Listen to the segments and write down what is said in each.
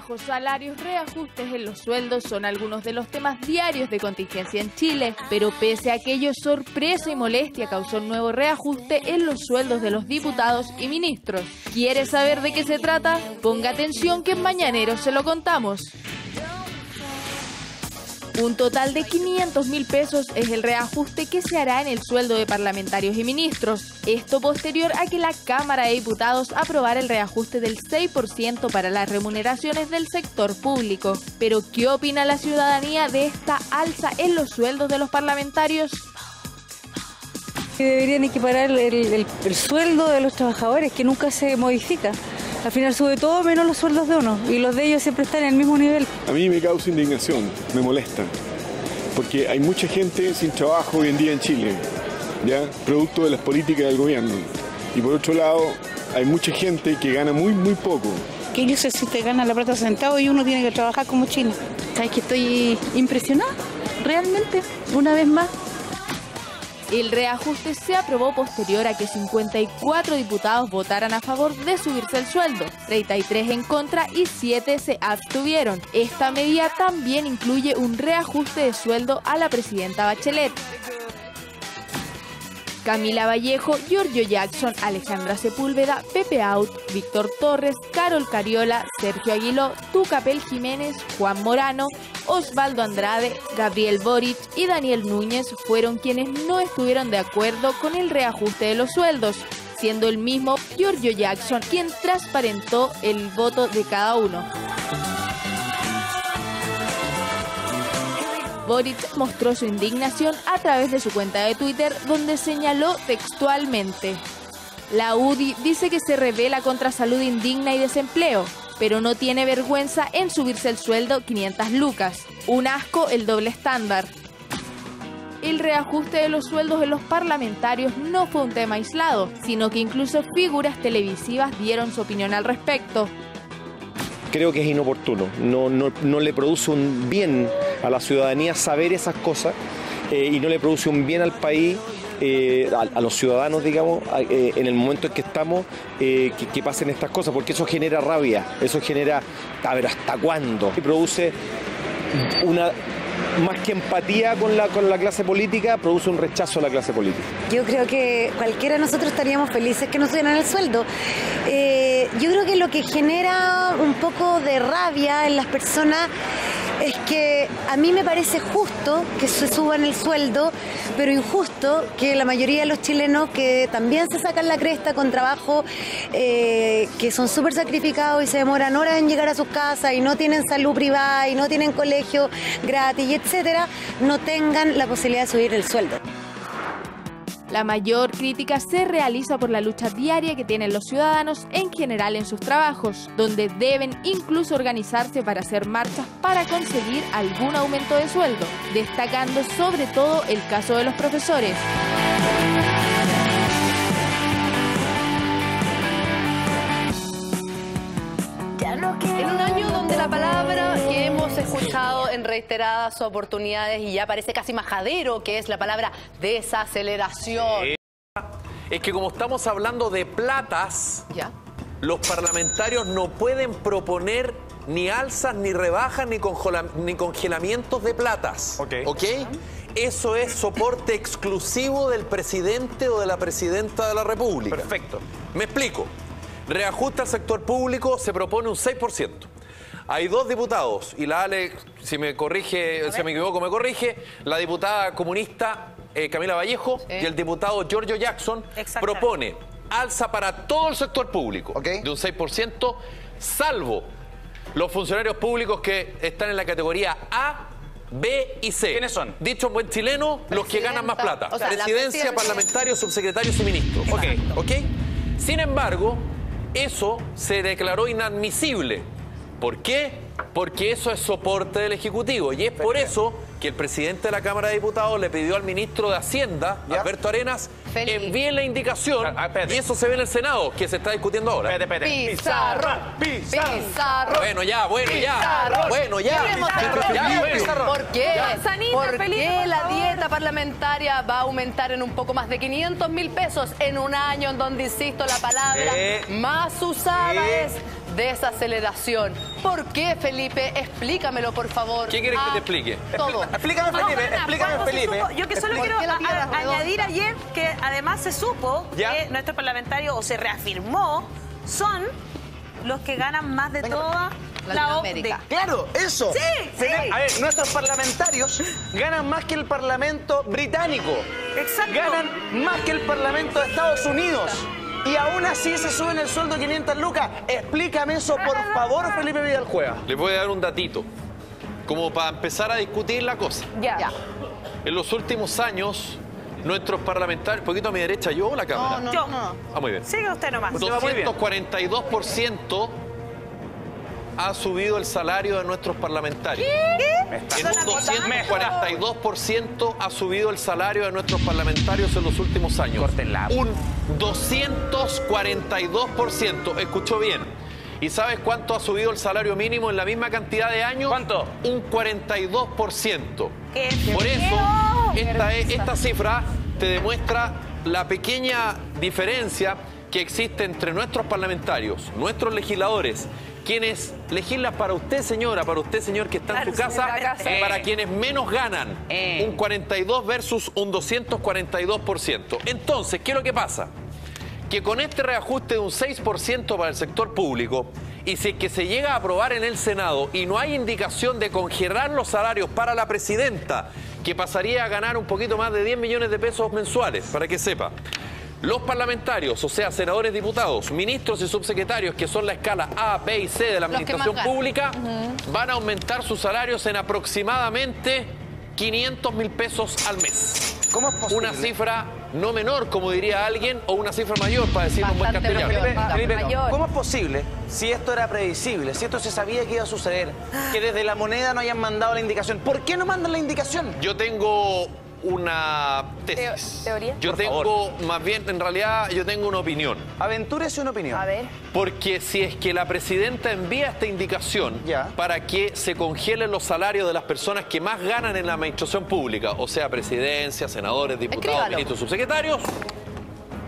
Bajos salarios, reajustes en los sueldos son algunos de los temas diarios de contingencia en Chile, pero pese a aquello, sorpresa y molestia causó un nuevo reajuste en los sueldos de los diputados y ministros. ¿Quiere saber de qué se trata? Ponga atención que en Mañanero se lo contamos. Un total de 500.000 pesos es el reajuste que se hará en el sueldo de parlamentarios y ministros. Esto posterior a que la Cámara de Diputados aprobara el reajuste del 6% para las remuneraciones del sector público. Pero, ¿qué opina la ciudadanía de esta alza en los sueldos de los parlamentarios? Deberían equiparar el sueldo de los trabajadores, que nunca se modifica. Al final sube todo menos los sueldos de uno, y los de ellos siempre están en el mismo nivel. A mí me causa indignación, me molesta, porque hay mucha gente sin trabajo hoy en día en Chile, ¿ya? Producto de las políticas del gobierno. Y por otro lado, hay mucha gente que gana muy poco. Que ellos se ganan la plata centavos y uno tiene que trabajar como chino. ¿Sabes que estoy impresionada? Realmente, una vez más. El reajuste se aprobó posterior a que 54 diputados votaran a favor de subirse el sueldo, 33 en contra y 7 se abstuvieron. Esta medida también incluye un reajuste de sueldo a la presidenta Bachelet. Camila Vallejo, Giorgio Jackson, Alejandra Sepúlveda, Pepe Out, Víctor Torres, Carol Cariola, Sergio Aguiló, Tucapel Jiménez, Juan Morano, Osvaldo Andrade, Gabriel Boric y Daniel Núñez fueron quienes no estuvieron de acuerdo con el reajuste de los sueldos, siendo el mismo Giorgio Jackson quien transparentó el voto de cada uno. Boric mostró su indignación a través de su cuenta de Twitter, donde señaló textualmente: la UDI dice que se rebela contra salud indigna y desempleo, pero no tiene vergüenza en subirse el sueldo 500 lucas. Un asco el doble estándar. El reajuste de los sueldos de los parlamentarios no fue un tema aislado, sino que incluso figuras televisivas dieron su opinión al respecto. Creo que es inoportuno, no le produce un bien a la ciudadanía saber esas cosas y no le produce un bien al país, a los ciudadanos, digamos, en el momento en que estamos, que pasen estas cosas, porque eso genera rabia, eso genera, a ver, ¿hasta cuándo? Y produce una, más que empatía con la clase política, produce un rechazo a la clase política. Yo creo que cualquiera de nosotros estaríamos felices que nos subieran el sueldo. Yo creo que lo que genera un poco de rabia en las personas es que a mí me parece justo que se suban el sueldo, pero injusto que la mayoría de los chilenos que también se sacan la cresta con trabajo, que son súper sacrificados y se demoran horas en llegar a sus casas y no tienen salud privada y no tienen colegio gratis, y etcétera, no tengan la posibilidad de subir el sueldo. La mayor crítica se realiza por la lucha diaria que tienen los ciudadanos en general en sus trabajos, donde deben incluso organizarse para hacer marchas para conseguir algún aumento de sueldo, destacando sobre todo el caso de los profesores. En un año donde la palabra que hemos escuchado en reiteradas oportunidades y ya parece casi majadero, que es la palabra desaceleración. Es que como estamos hablando de platas, ¿Ya? los parlamentarios no pueden proponer ni alzas, ni rebajas, ni congelamientos de platas. ¿Ok? Eso es soporte exclusivo del presidente o de la presidenta de la República. Perfecto. Me explico. Reajuste al sector público, se propone un 6%. Hay dos diputados, y la Ale, si me corrige, si me equivoco, me corrige, la diputada comunista Camila Vallejo y el diputado Giorgio Jackson propone alza para todo el sector público de un 6%, salvo los funcionarios públicos que están en la categoría A, B y C. ¿Quiénes son? Dicho en buen chileno, los que ganan más plata. O sea, presidencia, parlamentarios, subsecretarios y ministros. ¿Ok? Sin embargo, eso se declaró inadmisible. ¿Por qué? Porque eso es soporte del Ejecutivo. Y es por eso que el presidente de la Cámara de Diputados le pidió al ministro de Hacienda, Alberto Arenas, envíe la indicación, y eso se ve en el Senado, que se está discutiendo ahora. Pizarro. Bueno, ya. ¿Por qué? ¿Por qué la dieta parlamentaria va a aumentar en un poco más de 500.000 pesos en un año en donde, insisto, la palabra más usada es desaceleración. ¿Por qué, Felipe? Explícamelo, por favor. ¿Qué quieres que te explique? Todo. Explícame, Felipe, explícame, Felipe. Yo que solo quiero añadir ayer que además se supo ¿Ya? que nuestros parlamentarios, o se reafirmó, son los que ganan más de toda la OCDE. Claro, eso. Sí. A ver, nuestros parlamentarios ganan más que el Parlamento británico. Exacto. Ganan más que el Parlamento de Estados Unidos. Y aún así se suben el sueldo 500 lucas. Explícame eso, por favor, Felipe Vidal-Cueva. Les voy a dar un datito, como para empezar a discutir la cosa. Ya. En los últimos años, nuestros parlamentarios, un poquito a mi derecha, ¿yo o la cámara? Yo. Ah, muy bien. Sigue usted nomás. Usted va muy bien. 242% ha subido el salario de nuestros parlamentarios. ¿Qué? Un 242% ha subido el salario de nuestros parlamentarios en los últimos años. Córtenla. Un 242%. Escuchó bien. ¿Y sabes cuánto ha subido el salario mínimo en la misma cantidad de años? ¿Cuánto? Un 42%. ¿Qué? Por eso, esta cifra te demuestra la pequeña diferencia que existe entre nuestros parlamentarios, nuestros legisladores, quienes legislan para usted, señora, para usted, señor, que está en su casa, y para quienes menos ganan, un 42 versus un 242%. Entonces, ¿qué es lo que pasa? Que con este reajuste de un 6% para el sector público, y si es que se llega a aprobar en el Senado y no hay indicación de congelar los salarios para la presidenta, que pasaría a ganar un poquito más de 10 millones de pesos mensuales, para que sepa. Los parlamentarios, o sea, senadores, diputados, ministros y subsecretarios, que son la escala A, B y C de la administración pública, van a aumentar sus salarios en aproximadamente 500.000 pesos al mes. ¿Cómo es posible? Una cifra no menor, como diría alguien, o una cifra mayor, para decirlo en buen Bastante castellano. Felipe, Mayor. ¿cómo es posible, si esto era previsible, si esto se sabía que iba a suceder, que desde la moneda no hayan mandado la indicación? ¿Por qué no mandan la indicación? Yo tengo una tesis. ¿Teoría? Yo Por tengo, más bien, en realidad, yo tengo una opinión. Aventúrese una opinión. A ver. Porque si es que la presidenta envía esta indicación Ya. para que se congelen los salarios de las personas que más ganan en la administración pública, o sea, presidencia, senadores, diputados, Escríbalo. ministros, subsecretarios.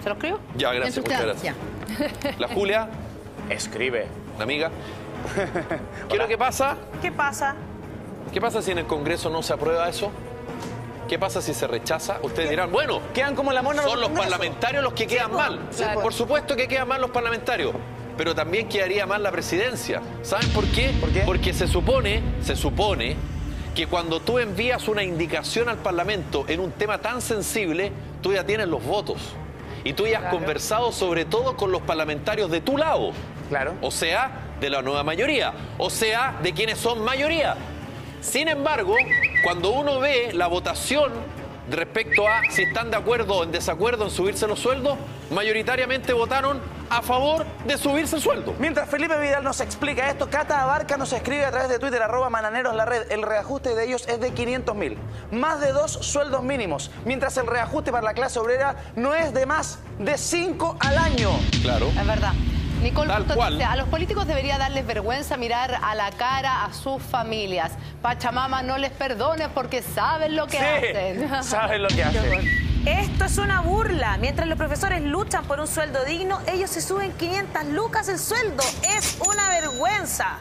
¿Se lo escribo? Ya, gracias, muchas gracias. La Julia, Escribe. la amiga. ¿Qué es lo que pasa? ¿Qué pasa? ¿Qué pasa si en el Congreso no se aprueba eso? ¿Qué pasa si se rechaza? Ustedes dirán, bueno, Quedan como la mona son los Congreso. parlamentarios los que quedan mal. claro. Por supuesto que quedan mal los parlamentarios, pero también quedaría mal la presidencia. ¿Saben por qué? ¿Por qué? Porque se supone que cuando tú envías una indicación al Parlamento en un tema tan sensible, tú ya tienes los votos. Y tú ya has conversado sobre todo con los parlamentarios de tu lado. Claro. O sea, de la nueva mayoría. O sea, de quienes son mayoría. Sin embargo, cuando uno ve la votación respecto a si están de acuerdo o en desacuerdo en subirse los sueldos, mayoritariamente votaron a favor de subirse el sueldo. Mientras Felipe Vidal nos explica esto, Cata Abarca nos escribe a través de Twitter, @mananeros_la_red. El reajuste de ellos es de 500.000. Más de 2 sueldos mínimos. Mientras el reajuste para la clase obrera no es de más de 5 al año. Claro. Es verdad. Nicole Tal Bustos cual. dice, a los políticos debería darles vergüenza mirar a la cara a sus familias. Pachamama no les perdone porque saben lo que hacen. saben lo que hacen. Esto es una burla. Mientras los profesores luchan por un sueldo digno, ellos se suben 500 lucas el sueldo. Es una vergüenza.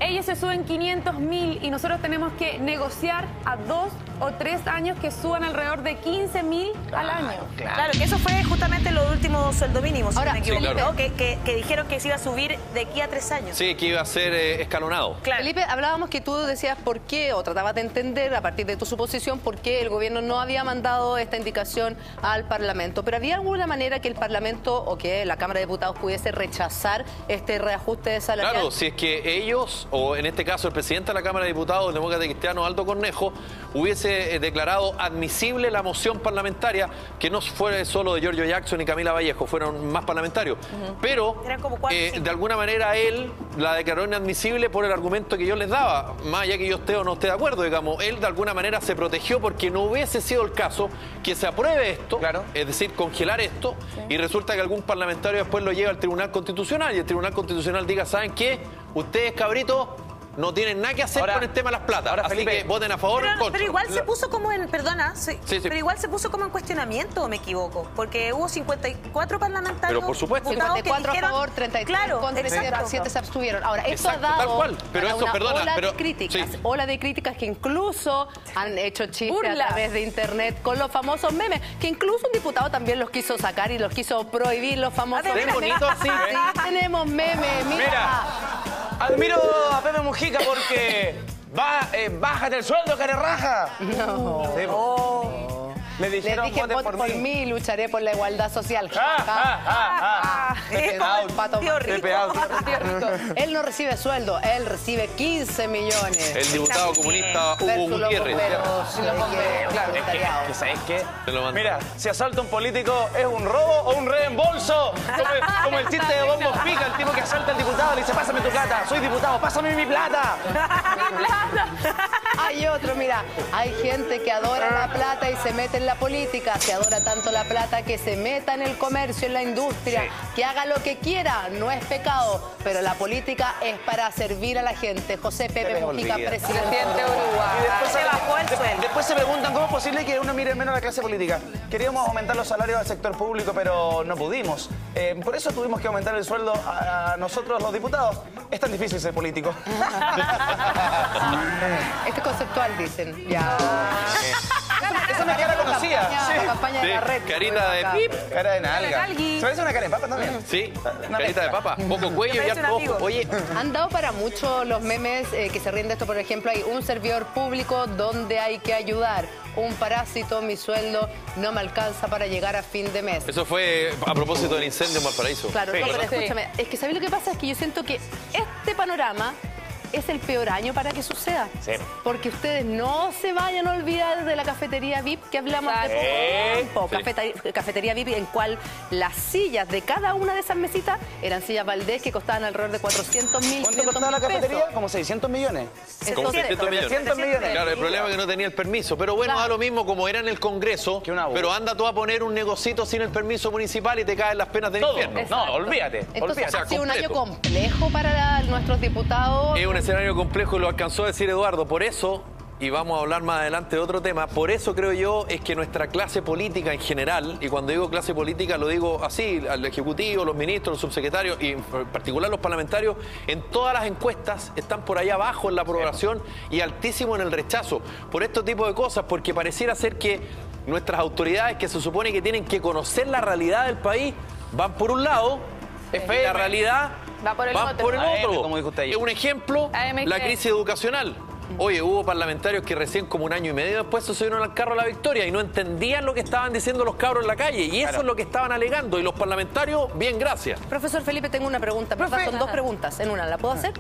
Ellos se suben 500.000 y nosotros tenemos que negociar a 2 o 3 años que suban alrededor de 15.000 al año. Claro, que eso fue justamente los últimos sueldo mínimo, si Ahora, no me equivoco, sí, claro. ¿no? que dijeron que se iba a subir de aquí a 3 años. Sí, que iba a ser escalonado. Claro. Felipe, hablábamos que tú decías por qué, o tratabas de entender a partir de tu suposición, por qué el gobierno no había mandado esta indicación al Parlamento. Pero ¿había alguna manera que el Parlamento o que la Cámara de Diputados pudiese rechazar este reajuste de salario? Claro, si es que ellos, o en este caso el presidente de la Cámara de Diputados, el demócrata cristiano Aldo Cornejo, hubiese declarado admisible la moción parlamentaria, que no fue solo de Giorgio Jackson y Camila Vallejo, fueron más parlamentarios. Pero Eran como 4 o 5. de alguna manera él la declaró inadmisible por el argumento que yo les daba. Más allá que yo esté o no esté de acuerdo, digamos, él de alguna manera se protegió porque no hubiese sido el caso que se apruebe esto, Claro. es decir, congelar esto, y resulta que algún parlamentario después lo lleva al Tribunal Constitucional y el Tribunal Constitucional diga, ¿saben qué? Ustedes, cabritos, no tienen nada que hacer Ahora- con el tema de las platas. ahora, Así Felipe, que voten a favor o en contra. Pero igual se puso como en, perdona, sí. pero igual se puso como en cuestionamiento, ¿o me equivoco? Porque hubo 54 parlamentarios. Pero por supuesto. diputados que 54 dijeron, a favor, 33 claro, contra, exacto. 7 se abstuvieron. Ahora, esto Exacto, ha dado tal cual. Pero para eso, una perdona, ola pero- de críticas. sí. Ola de críticas que incluso han hecho chistes Burla. a través de internet con los famosos memes, que incluso un diputado también los quiso sacar y los quiso prohibir, los famosos ¿Ven memes. bonito así? Sí, tenemos memes, Mira, admiro a Pepe Mujica porque bájate el sueldo, carerraja. No. Le Les dijeron dije, voten voten por mí, lucharé por la igualdad social. Pepe out. Pato Tío Rico. Pepe out. Tío Rico. Él no recibe sueldo, él recibe 15 millones. El diputado comunista Hugo Versus los Gutiérrez. bomberos, Claro, es voluntariado. que ¿sabes qué? Te lo mando. Mira, si asalta un político, ¿es un robo o un reembolso? Como el chiste de Bombo Pica, el tipo que asalta al diputado le dice, pásame tu plata, soy diputado, pásame mi plata. Hay otro, mira, hay gente que adora la plata y se mete en la política, se adora tanto la plata que se meta en el comercio, en la industria, que haga lo que quiera, no es pecado, pero la política es para servir a la gente. José Pepe les Mujica, olvida. presidente de Y Uruguay. después, Se bajó el sueldo. después se preguntan cómo es posible que uno mire menos a la clase política. Queríamos aumentar los salarios al sector público, pero no pudimos. Por eso tuvimos que aumentar el sueldo a nosotros los diputados. Es tan difícil ser político. Este es conceptual, dicen. Ya. Esa me cara conocida. La campaña de Sí, la red. carita de pip. Cara de nalga. Nalgui. ¿Se parece una cara de papa también? Sí, Una carita de mezcla. papa, poco cuello y parece un harto amigo. ojo. Oye, Han dado para mucho los memes que se ríen de esto. Por ejemplo, hay un servidor público donde hay que ayudar. Un parásito, mi sueldo no me alcanza para llegar a fin de mes. eso fue a propósito del incendio en Valparaíso. Claro, Sí, no, pero ¿verdad? escúchame, es que ¿sabes lo que pasa? Es que yo siento que este panorama es el peor año para que suceda. Sí. Porque ustedes no se vayan a olvidar de la cafetería VIP que hablamos de poco tiempo. Cafetería VIP en cual las sillas de cada una de esas mesitas eran sillas Valdés que costaban alrededor de 400.000, ¿Cuánto costaba la cafetería? Como 600 millones. Como Entonces, 600 millones. 700 millones. Claro, el problema es que no tenía el permiso. Pero bueno, da lo mismo como era en el Congreso. Que una boba. Pero anda tú a poner un negocito sin el permiso municipal y te caen las penas del Todo. infierno. No, olvídate. Entonces olvídate. ha sido un año completo. complejo para nuestros diputados. Es un escenario complejo y lo alcanzó a decir Eduardo. Por eso, y vamos a hablar más adelante de otro tema, por eso creo yo es que nuestra clase política en general, y cuando digo clase política lo digo así, al Ejecutivo, los ministros, los subsecretarios y en particular los parlamentarios, en todas las encuestas están por ahí abajo en la aprobación y altísimo en el rechazo. Por este tipo de cosas, porque pareciera ser que nuestras autoridades que se supone que tienen que conocer la realidad del país, van por un lado, y la realidad Va por el van otro. por el AM, otro. como dijo usted ayer. Es un ejemplo, AM, la ¿qué? crisis educacional. Oye, hubo parlamentarios que recién como un año y medio después se subieron al carro a la victoria y no entendían lo que estaban diciendo los cabros en la calle. Y eso Claro. es lo que estaban alegando. Y los parlamentarios, bien, gracias. Profesor Felipe, tengo una pregunta. Son dos preguntas en una. ¿La puedo hacer?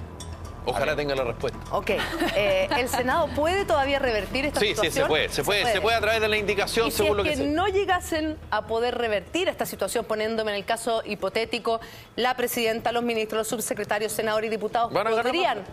Ojalá tenga la respuesta. Ok. ¿El Senado puede todavía revertir esta Sí, sí, situación? se puede a través de la indicación Y si según es lo que que sea. no llegasen a poder revertir esta situación, poniéndome en el caso hipotético, la presidenta, los ministros, los subsecretarios, senadores y diputados Van a ganar podrían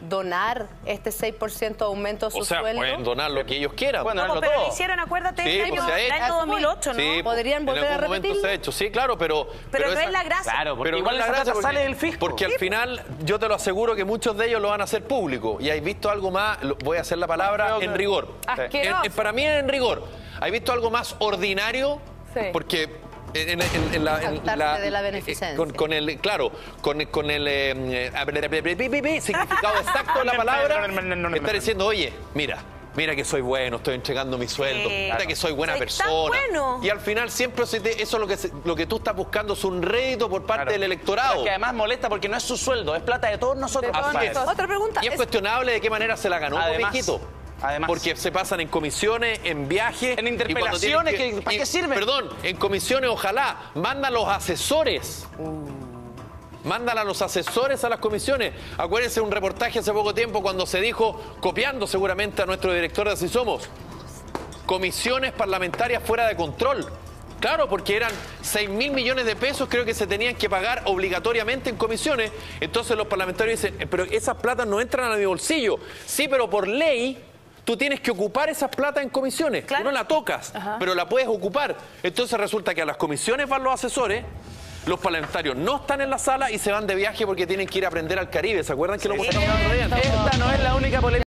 donar este 6% de aumento a su O sea, sueldo. pueden donar lo que ellos quieran. Bueno, No, hazlo pero lo todo. hicieron, acuérdate, Sí, el pues año, se ha hecho. el año 2008, ¿no? Sí, ¿Podrían volver en a algún momento repetirlo? se ha hecho. Sí, claro, pero Pero no esa- es la gracia. Claro, porque Pero igual no la es la plata gracia sale del fisco. Porque al final, yo te lo aseguro que muchos de ellos lo van a hacer público. Y hay visto algo más, voy a hacer la palabra Creo que- en rigor. Asqueroso. Para mí es en rigor. ¿Hay visto algo más ordinario? Sí. Porque en Saltarse de la beneficencia. con el significado exacto de la palabra, está diciendo, oye, mira que soy bueno, estoy entregando mi sueldo, mira que soy buena Soy tan persona. bueno. Y al final siempre eso es lo que tú estás buscando, es un rédito por parte Claro. del electorado. Pero que además molesta porque no es su sueldo, es plata de todos nosotros. De todos Así es. nosotros. Otra pregunta. Y es cuestionable de qué manera se la ganó, Además, viejito. además. Porque se pasan en comisiones, en viajes. En y cuando interpelaciones, tienen ¿para qué sirve? Perdón, en comisiones, ojalá, mandan los asesores. Mandan a los asesores a las comisiones. Acuérdense un reportaje hace poco tiempo cuando se dijo, copiando seguramente a nuestro director de Así Somos, comisiones parlamentarias fuera de control. Claro, porque eran 6.000 millones de pesos, creo que se tenían que pagar obligatoriamente en comisiones. Entonces los parlamentarios dicen, pero esas platas no entran a mi bolsillo. Sí, pero por ley tú tienes que ocupar esas platas en comisiones. Claro. Tú no la tocas, pero la puedes ocupar. Entonces resulta que a las comisiones van los asesores, Los parlamentarios no están en la sala y se van de viaje porque tienen que ir a aprender al Caribe. ¿Se acuerdan que lo mostraron el otro día? Esta no es la única polémica.